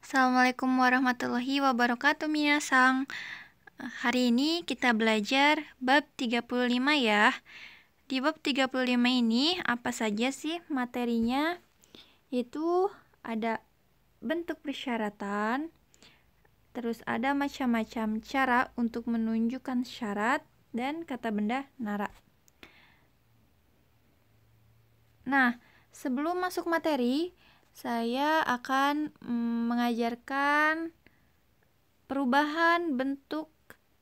Assalamualaikum warahmatullahi wabarakatuh minasang. Hari ini kita belajar bab 35 ya. Di bab 35 ini apa saja sih materinya? Itu ada bentuk persyaratan, terus ada macam-macam cara untuk menunjukkan syarat, dan kata benda nara. Nah, sebelum masuk materi, saya akan mengajarkan perubahan bentuk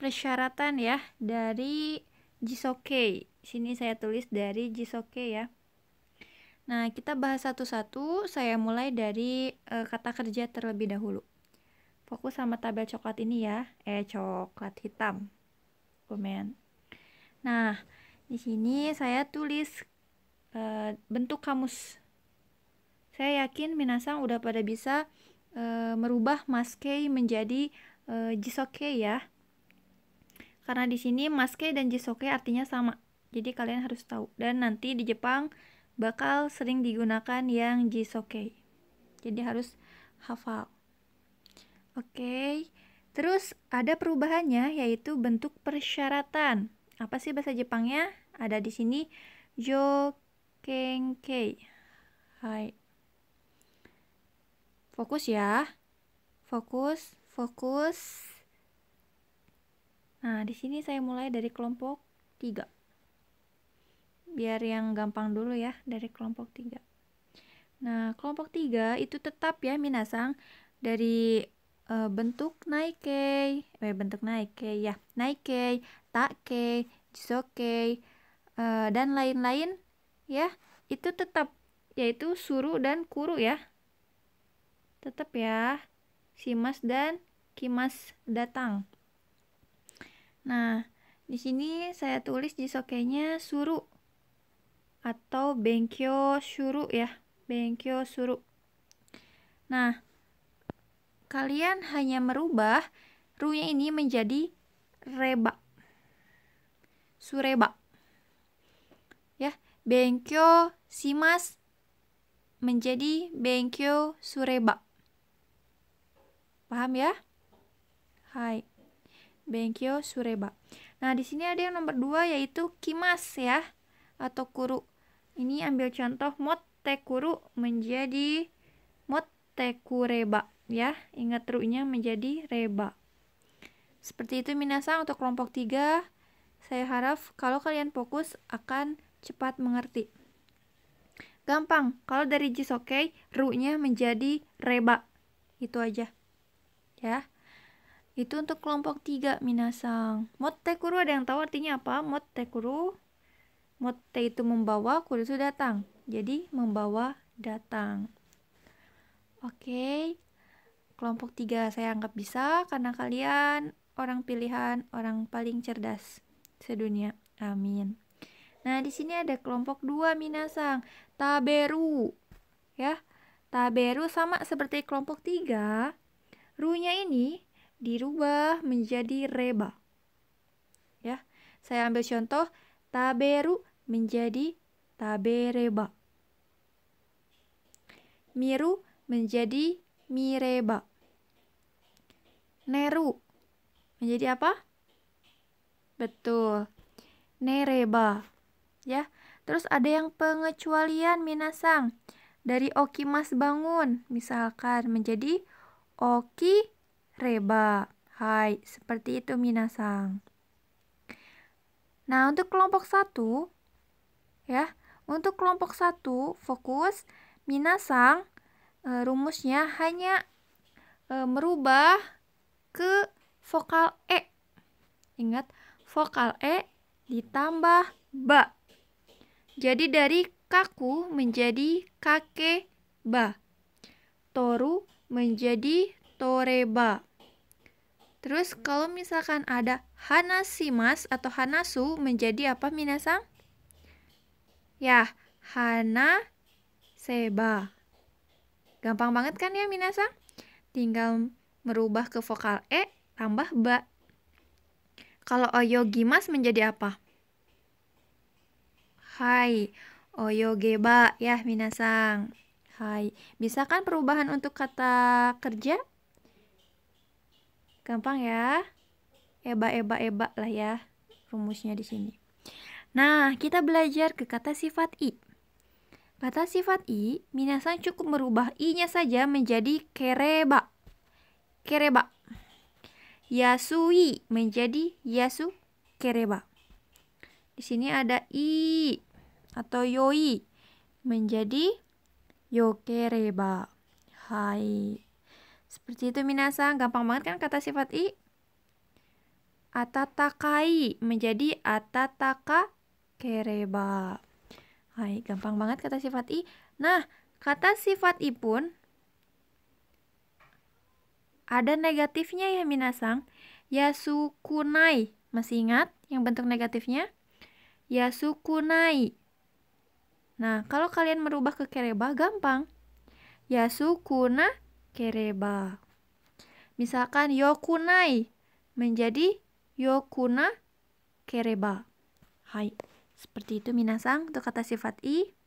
persyaratan ya dari Jisokei. Sini saya tulis dari Jisokei ya. Nah, kita bahas satu-satu. Saya mulai dari kata kerja terlebih dahulu. Fokus sama tabel coklat ini ya. Coklat hitam. Komen. Nah, di sini saya tulis bentuk kamus. Saya yakin minasang udah pada bisa merubah maskei menjadi Jisokei ya. Karena di sini maskei dan Jisokei artinya sama. Jadi kalian harus tahu. Dan nanti di Jepang bakal sering digunakan yang Jisokei. Jadi harus hafal. Oke. Terus ada perubahannya yaitu bentuk persyaratan. Apa sih bahasa Jepangnya? Ada di sini jokenkei. Hai. Fokus ya. Fokus. Nah, di sini saya mulai dari kelompok 3. Biar yang gampang dulu ya, dari kelompok 3. Nah, kelompok 3 itu tetap ya minasang dari bentuk naikei, ya. Naikei, takei, jisokei, dan lain-lain ya. Itu tetap, yaitu suru dan kuru ya. Tetap ya. Shimas dan kimas datang. Nah, di sini saya tulis jisokei-nya suru atau benkyo shuru ya. Benkyo shuru. Nah, kalian hanya merubah ru-nya ini menjadi reba. Sureba. Ya, benkyo shimasu menjadi benkyo sureba. Paham ya? Hai. Benkyo sureba. Nah, di sini ada yang nomor 2 yaitu kimas ya atau kuru. Ini ambil contoh motte kuru menjadi motte kureba ya. Ingat ru-nya menjadi reba. Seperti itu minasang untuk kelompok 3. Saya harap kalau kalian fokus akan cepat mengerti. Gampang. Kalau dari jisokei ru-nya menjadi reba. Itu aja. Ya. Itu untuk kelompok 3 minasang. Motte kuru ada yang tahu artinya apa? Motte kuru. Motte itu membawa, kuru itu datang. Jadi membawa datang. Oke. Kelompok 3 saya anggap bisa karena kalian orang pilihan, orang paling cerdas sedunia. Amin. Nah, di sini ada kelompok 2 minasang. Taberu. Ya. Taberu sama seperti kelompok 3. Ru-nya ini dirubah menjadi reba. Ya. Saya ambil contoh taberu menjadi tabereba. Miru menjadi mireba. Neru menjadi apa? Betul. Nereba. Ya. Terus ada yang pengecualian minasang. Dari okimas bangun misalkan menjadi oki reba. Hai, seperti itu minasang. Nah, untuk kelompok 1 ya. Untuk kelompok 1 fokus minasang rumusnya hanya merubah ke vokal e. Ingat, vokal e ditambah ba. Jadi dari kaku menjadi kake ba. Toru menjadi toreba. Terus kalau misalkan ada hanashimas atau hanasu menjadi apa minasang? Ya, hana seba. Gampang banget kan ya minasang? Tinggal merubah ke vokal e tambah ba. Kalau oyogimas menjadi apa? Hai, oyogeba ya minasang. Hai, bisa kan perubahan untuk kata kerja? Gampang ya. Eba lah ya rumusnya di sini. Nah, kita belajar ke kata sifat i. Kata sifat i, minasan cukup merubah i-nya saja menjadi kereba. Kereba. Yasui menjadi yasu kereba. Di sini ada i atau yoi menjadi yokereba. Hai. Seperti itu minasan, gampang banget kan kata sifat i? Atatakai menjadi atataka kereba. Hai, gampang banget kata sifat i. Nah, kata sifat i pun ada negatifnya ya minasan. Yasukunai. Masih ingat yang bentuk negatifnya? Yasukunai. Nah, kalau kalian merubah ke kereba gampang. Yasukuna kereba. Misalkan yokunai menjadi yokuna kereba. Hai, seperti itu minasan untuk kata sifat i.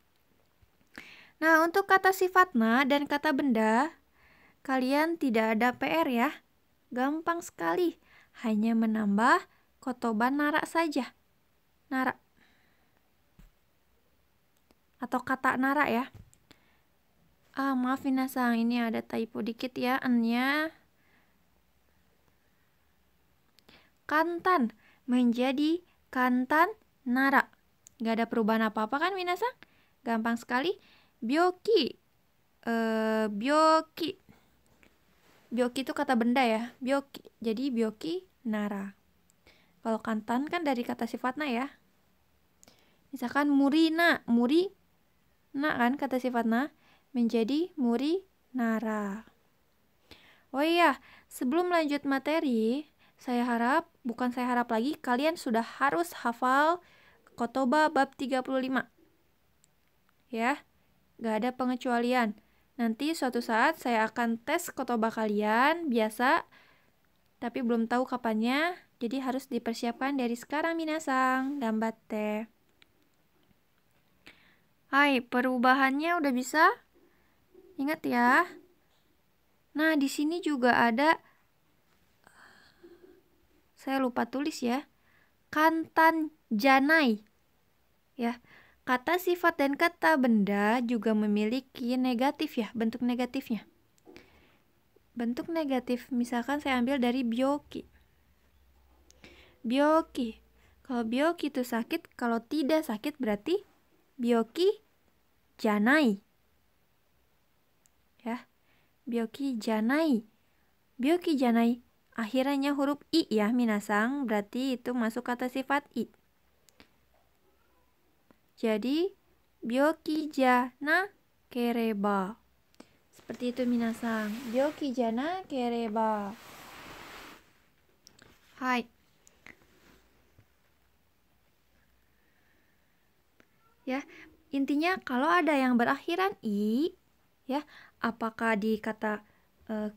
Nah, untuk kata sifat na dan kata benda, kalian tidak ada PR ya. Gampang sekali. Hanya menambah kotoba nara saja. Nara. Atau kata nara ya. Maaf minasan, ini ada typo dikit ya, n-nya. Kantan menjadi kantan nara. Gak ada perubahan apa-apa kan minasan? Gampang sekali. Byoki. Byoki. Byoki itu kata benda ya. Byoki. Jadi byoki nara. Kalau kantan kan dari kata sifatna ya. Misalkan murina. Muri na kan kata sifatna. Menjadi muri nara. Oh iya, sebelum lanjut materi, saya harap lagi, kalian sudah harus hafal kotoba bab 35. Ya, gak ada pengecualian. Nanti suatu saat saya akan tes kotoba kalian, biasa, tapi belum tahu kapannya, jadi harus dipersiapkan dari sekarang minasan. Gambatte. Hai, perubahannya udah bisa? Ingat ya. Nah, di sini juga ada, saya lupa tulis ya, kantan janai. Ya, kata sifat dan kata benda juga memiliki negatif ya, bentuk negatifnya. Bentuk negatif, misalkan saya ambil dari byoki. Byoki. Kalau byoki itu sakit, kalau tidak sakit berarti byoki janai. Ya, byoki janai. Byoki janai. Akhirnya huruf i ya minasan, berarti itu masuk kata sifat i. Jadi, byoki jana kereba. Seperti itu minasan. Byoki jana kereba. Hai. Ya, intinya kalau ada yang berakhiran i, ya, apakah di kata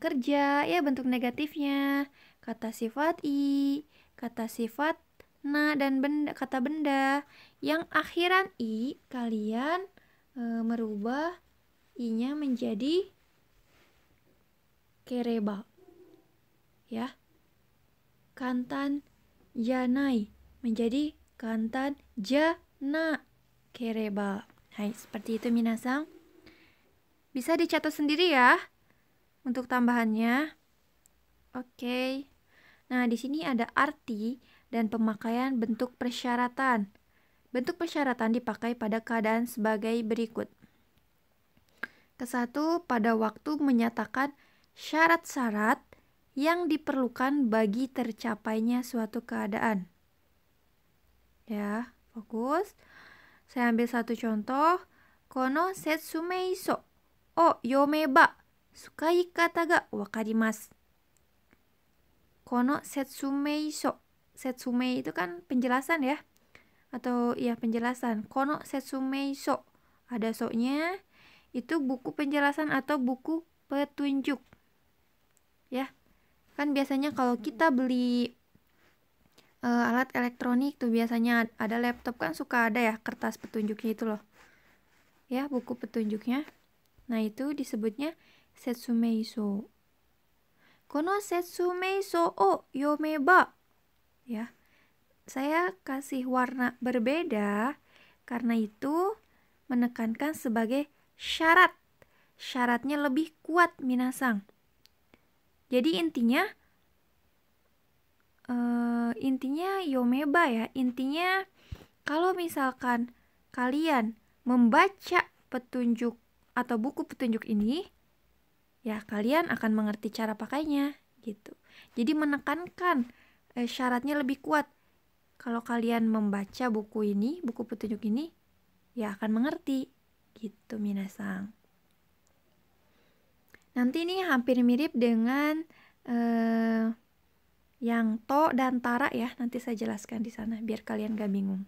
kerja, ya bentuk negatifnya, kata sifat i, kata sifat na dan benda, kata benda yang akhiran i, kalian merubah i-nya menjadi kereba. Ya. Kantan janai menjadi kantan jana kereba. Hai, seperti itu minasan. Bisa dicatat sendiri ya untuk tambahannya. Oke. Nah, di sini ada arti dan pemakaian bentuk persyaratan. Bentuk persyaratan dipakai pada keadaan sebagai berikut. Kesatu, pada waktu menyatakan syarat-syarat yang diperlukan bagi tercapainya suatu keadaan. Ya, fokus. Saya ambil satu contoh. Kono setsumeiso o yomeba sukai kata ga wakarimasu. Kono setsumeiso. Setsumei itu kan penjelasan ya. Atau ya penjelasan. Kono setsumeiso. Ada so-nya. Itu buku penjelasan atau buku petunjuk. Ya. Kan biasanya kalau kita beli alat elektronik tuh biasanya ada laptop kan suka ada ya kertas petunjuknya itu loh. Ya, buku petunjuknya. Nah, itu disebutnya setsumeiso. kono setsumeiso o yomeba. Ya, saya kasih warna berbeda karena itu menekankan sebagai syarat. Syaratnya lebih kuat minasang. Jadi intinya yomeba ya. Intinya kalau misalkan kalian membaca petunjuk atau buku petunjuk ini, ya kalian akan mengerti cara pakainya gitu. Jadi menekankan syaratnya lebih kuat. Kalau kalian membaca buku ini, buku petunjuk ini, ya akan mengerti gitu minasang. Nanti ini hampir mirip dengan yang to dan tara ya. Nanti saya jelaskan di sana biar kalian gak bingung.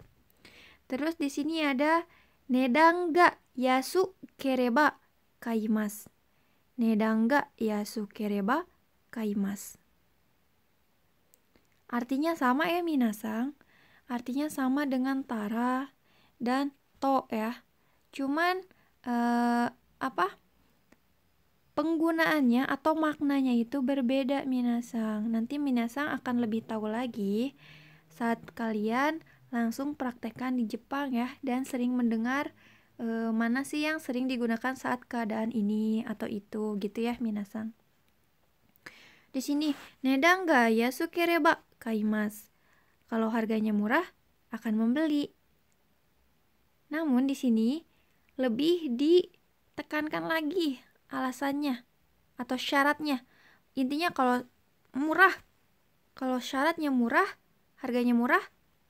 Terus di sini ada nedang ga yasu kereba kaimasu. Nedang ga yasu kereba kaimasu. Artinya sama ya minasang. Artinya sama dengan tara dan to ya. Cuman penggunaannya atau maknanya itu berbeda minasang. Nanti minasang akan lebih tahu lagi saat kalian langsung praktekkan di Jepang ya, dan sering mendengar mana sih yang sering digunakan saat keadaan ini atau itu gitu ya minasang. Di sini nedang ga yasukereba kaimasu. Kalau harganya murah akan membeli. Namun di sini lebih ditekankan lagi alasannya atau syaratnya. Intinya kalau murah, kalau syaratnya murah, harganya murah,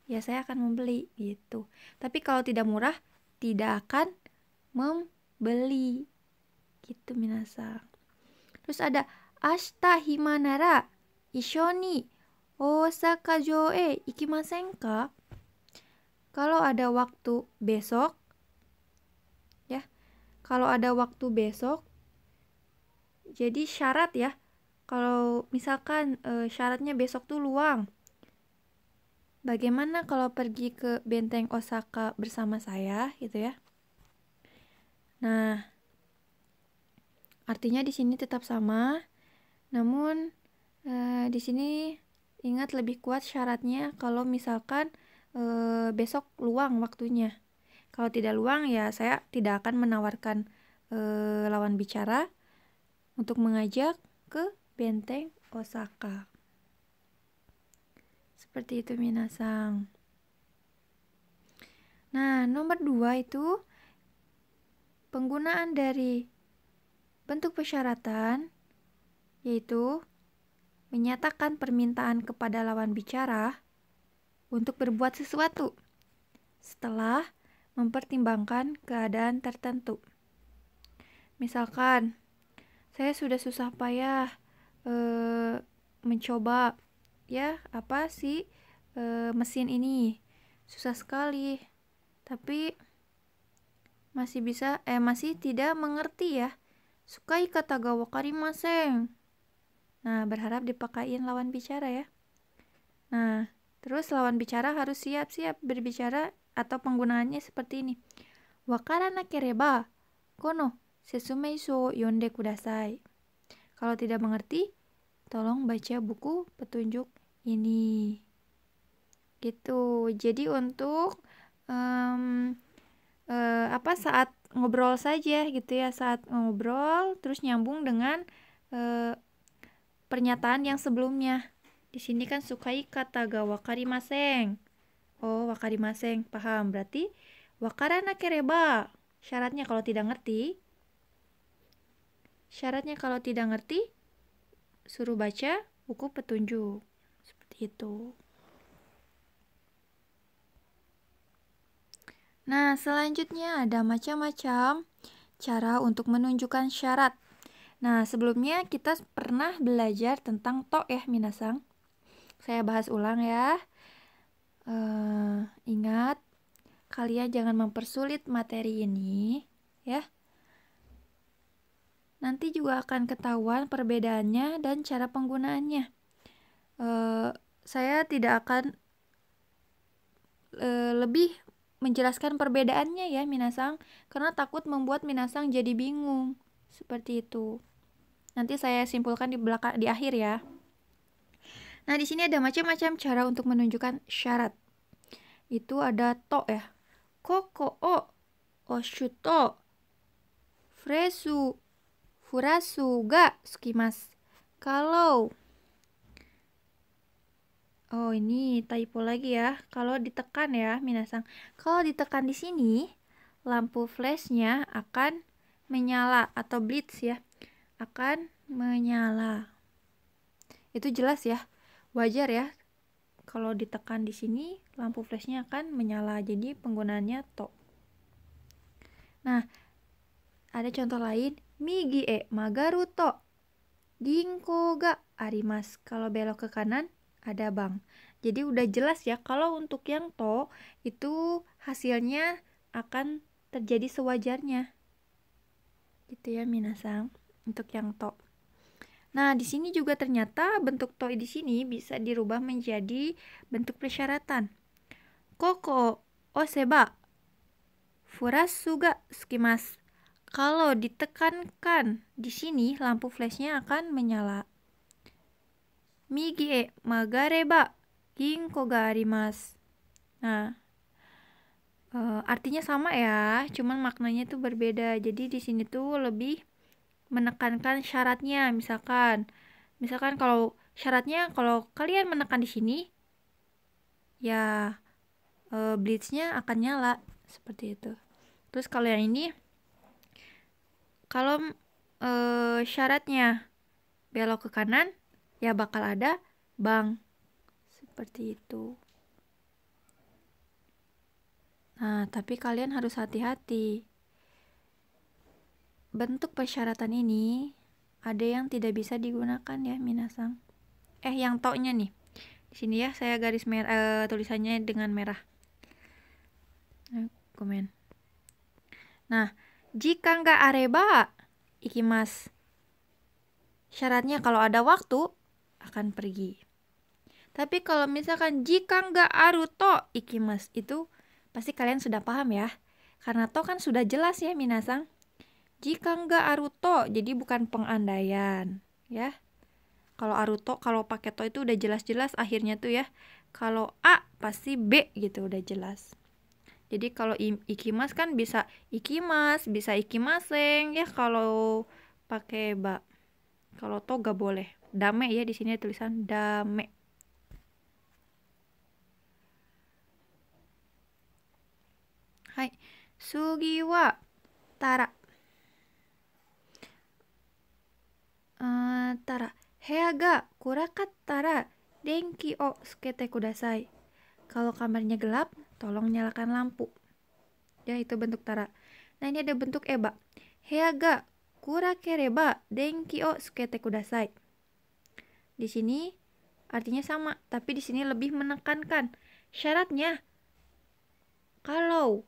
ya saya akan membeli gitu. Tapi kalau tidak murah, tidak akan membeli gitu minasang. Terus ada ashita hima nara issho ni Osaka jo e ikimasen ka? Kalau ada waktu besok, ya. Kalau ada waktu besok, jadi syarat ya. Kalau misalkan syaratnya besok tuh luang. Bagaimana kalau pergi ke Benteng Osaka bersama saya gitu ya? Nah, artinya di sini tetap sama. Namun di sini ingat lebih kuat syaratnya kalau misalkan besok luang waktunya. Kalau tidak luang ya saya tidak akan menawarkan lawan bicara untuk mengajak ke Benteng Osaka. Seperti itu minasang. Nah, nomor 2 itu penggunaan dari bentuk persyaratan, yaitu menyatakan permintaan kepada lawan bicara untuk berbuat sesuatu setelah mempertimbangkan keadaan tertentu. Misalkan, saya sudah susah payah mencoba ya mesin ini, susah sekali, tapi masih tidak mengerti ya. Sukai kata ga wakarimasen. Nah, berharap dipakain lawan bicara ya. Nah, terus lawan bicara harus siap-siap berbicara atau penggunaannya seperti ini. Wakaranakereba kono setsumeiso yonde kudasai. Kalau tidak mengerti, tolong baca buku petunjuk ini. Gitu. Jadi untuk saat ngobrol saja gitu ya, saat ngobrol terus nyambung dengan pernyataan yang sebelumnya. Di sini kan sukai kata ga wakarimasen. Oh, wakarimasen, paham. Berarti wakaranakereba. Syaratnya kalau tidak ngerti, suruh baca buku petunjuk. Seperti itu. Nah, selanjutnya ada macam-macam cara untuk menunjukkan syarat. Nah, sebelumnya kita pernah belajar tentang to ya, minasang. Saya bahas ulang ya. Ingat, kalian jangan mempersulit materi ini, ya. Nanti juga akan ketahuan perbedaannya dan cara penggunaannya. Saya tidak akan lebih menjelaskan perbedaannya ya minasang, karena takut membuat minasang jadi bingung. Seperti itu. Nanti saya simpulkan di akhir ya. Nah, di sini ada macam-macam cara untuk menunjukkan syarat. Itu ada to ya. Koko o oshuto fresu furasu ga sukimasu. Kalau ini typo lagi ya. Kalau ditekan ya, minasang. Kalau ditekan di sini, lampu flashnya akan menyala atau blitz ya. Akan menyala. Itu jelas ya. Wajar ya. Kalau ditekan di sini, lampu flashnya akan menyala. Jadi penggunaannya to. Nah, ada contoh lain. Migi e magaru to ginko ga arimasu. Kalau belok ke kanan, ada bank. Jadi udah jelas ya, kalau untuk yang to itu hasilnya akan terjadi sewajarnya. Gitu ya minasang, untuk yang to. Nah, di sini juga ternyata bentuk to di sini bisa dirubah menjadi bentuk persyaratan. Koko oseba furasu ga sukimasu. Kalau ditekankan di sini, lampu flashnya akan menyala. Migi e magareba ginko ga arimasu. Nah, artinya sama ya, cuman maknanya tuh berbeda. Jadi di sini tuh lebih menekankan syaratnya. Misalkan kalau syaratnya kalau kalian menekan di sini, ya blitznya akan nyala seperti itu. Terus kalau yang ini, kalau syaratnya belok ke kanan, ya bakal ada bank seperti itu. Nah, tapi kalian harus hati-hati. Bentuk persyaratan ini ada yang tidak bisa digunakan ya, minasang. Yang to-nya nih. Di sini ya saya garis merah, tulisannya dengan merah. Komen. Nah, jika nggak areba ikimasu. Syaratnya kalau ada waktu akan pergi. Tapi kalau misalkan jika nggak aruto ikimasu, itu pasti kalian sudah paham ya. Karena to kan sudah jelas ya minasang. Jika nggak aruto, jadi bukan pengandaian ya. Kalau aruto, kalau pakai to itu udah jelas-jelas akhirnya tuh ya. Kalau A pasti B gitu, udah jelas. Jadi kalau ikimas kan bisa ikimas, bisa ikimaseng ya kalau pakai ba. Kalau to gak boleh. Dame ya, di sini tulisan dame. Hai. Sugi wa tara. Tara. Hea ga kurakattara denki o tsukete kudasai. Kalau kamarnya gelap, tolong nyalakan lampu. Ya, itu bentuk tara. Nah, ini ada bentuk eba. Hea ga kurakereba denki o tsukete kudasai. Di sini artinya sama, tapi di sini lebih menekankan. Syaratnya kalau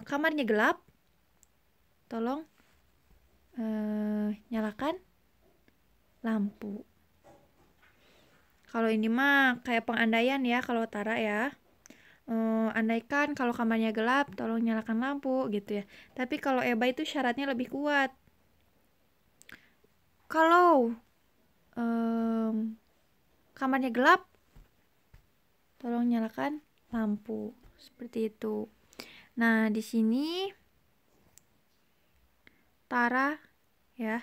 kamarnya gelap, tolong nyalakan lampu. Kalau ini mah kayak pengandaian ya, kalau tara ya. Andaikan kalau kamarnya gelap, tolong nyalakan lampu gitu ya. Tapi kalau eba itu syaratnya lebih kuat. Kalau kamarnya gelap, tolong nyalakan lampu. Seperti itu. Nah, di sini tara ya.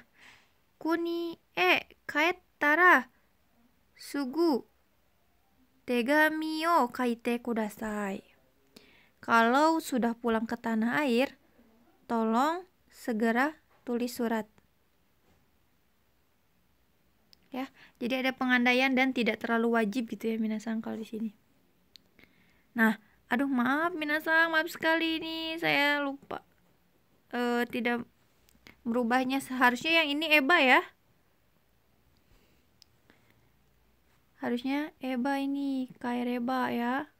Kuni kaettara sugu tegami o kaite kudasai. Kalau sudah pulang ke tanah air, tolong segera tulis surat. Ya, jadi ada pengandaian dan tidak terlalu wajib gitu ya minasang kalau di sini. Nah, aduh maaf minasang, maaf sekali ini saya lupa tidak merubahnya. Seharusnya yang ini eba ya. Harusnya eba ini, kaireba ya.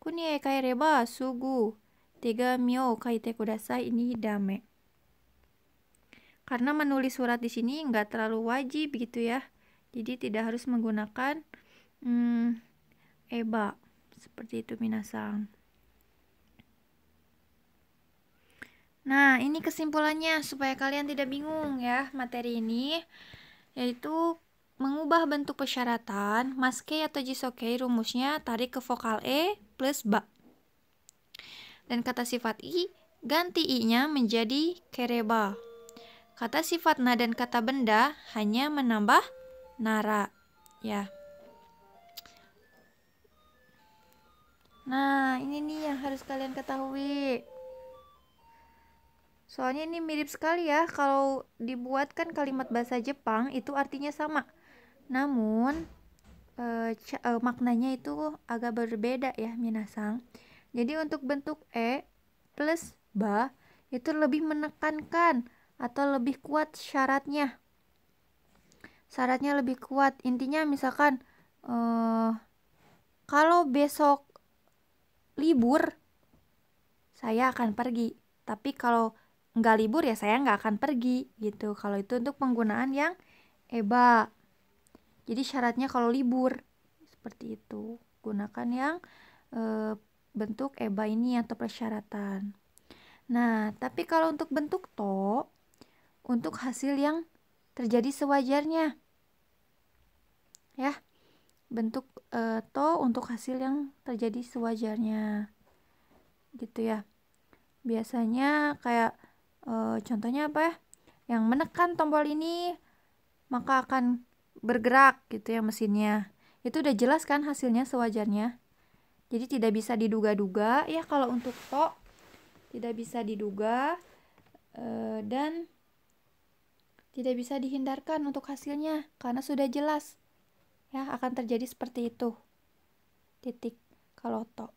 Kuni kaireba sugu tegami o kaite kudasai, ini dame. Karena menulis surat di sini nggak terlalu wajib gitu ya. Jadi tidak harus menggunakan eba. Seperti itu minasang. Nah, ini kesimpulannya supaya kalian tidak bingung ya materi ini, yaitu mengubah bentuk persyaratan, maskei atau jisokei rumusnya tarik ke vokal E plus ba. Dan kata sifat I, ganti I-nya menjadi kereba. Kata sifat na dan kata benda hanya menambah nara, ya. Nah, ini nih yang harus kalian ketahui. Soalnya ini mirip sekali ya, kalau dibuatkan kalimat bahasa Jepang itu artinya sama. Namun maknanya itu agak berbeda ya, minasang. Jadi untuk bentuk E plus ba itu lebih menekankan atau lebih kuat syaratnya. Syaratnya lebih kuat. Intinya misalkan kalau besok libur saya akan pergi. Tapi kalau nggak libur ya saya nggak akan pergi gitu. Kalau itu untuk penggunaan yang eba. Jadi syaratnya kalau libur seperti itu. Gunakan yang bentuk eba ini atau persyaratan. Nah, tapi kalau untuk bentuk to, untuk hasil yang terjadi sewajarnya. Ya, bentuk to untuk hasil yang terjadi sewajarnya. Gitu ya. Biasanya kayak contohnya apa ya? Yang menekan tombol ini maka akan bergerak gitu ya mesinnya. Itu udah jelas kan hasilnya sewajarnya. Jadi tidak bisa diduga-duga ya kalau untuk to tidak bisa diduga dan tidak bisa dihindarkan untuk hasilnya karena sudah jelas ya akan terjadi seperti itu. Titik kalau to.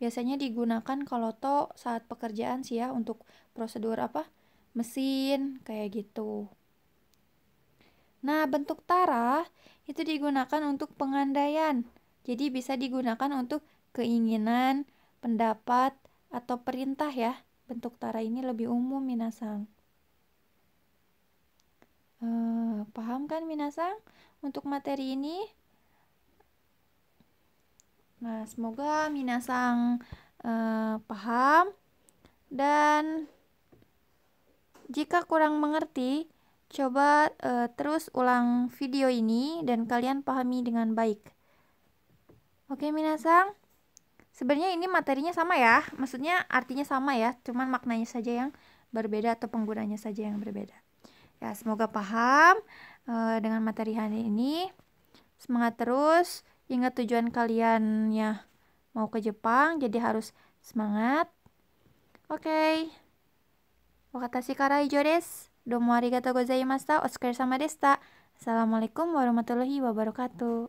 Biasanya digunakan kalau to saat pekerjaan sih ya untuk prosedur apa? Mesin kayak gitu. Nah, bentuk tara itu digunakan untuk pengandaian. Jadi bisa digunakan untuk keinginan, pendapat, atau perintah ya. Bentuk tara ini lebih umum, minasang. Paham kan, minasang? Untuk materi ini? Nah, semoga minasang paham. Dan jika kurang mengerti, coba terus ulang video ini dan kalian pahami dengan baik. Oke, minasang. Sebenarnya ini materinya sama ya, maksudnya artinya sama ya, cuman maknanya saja yang berbeda atau penggunanya saja yang berbeda. Ya, semoga paham dengan materi hari ini. Semangat terus, ingat tujuan kalian ya mau ke Jepang, jadi harus semangat. Oke. Wakatashi kara ijo desu. Domo arigatou gozaimashita. Otsukaresama deshita. Assalamualaikum warahmatullahi wabarakatuh.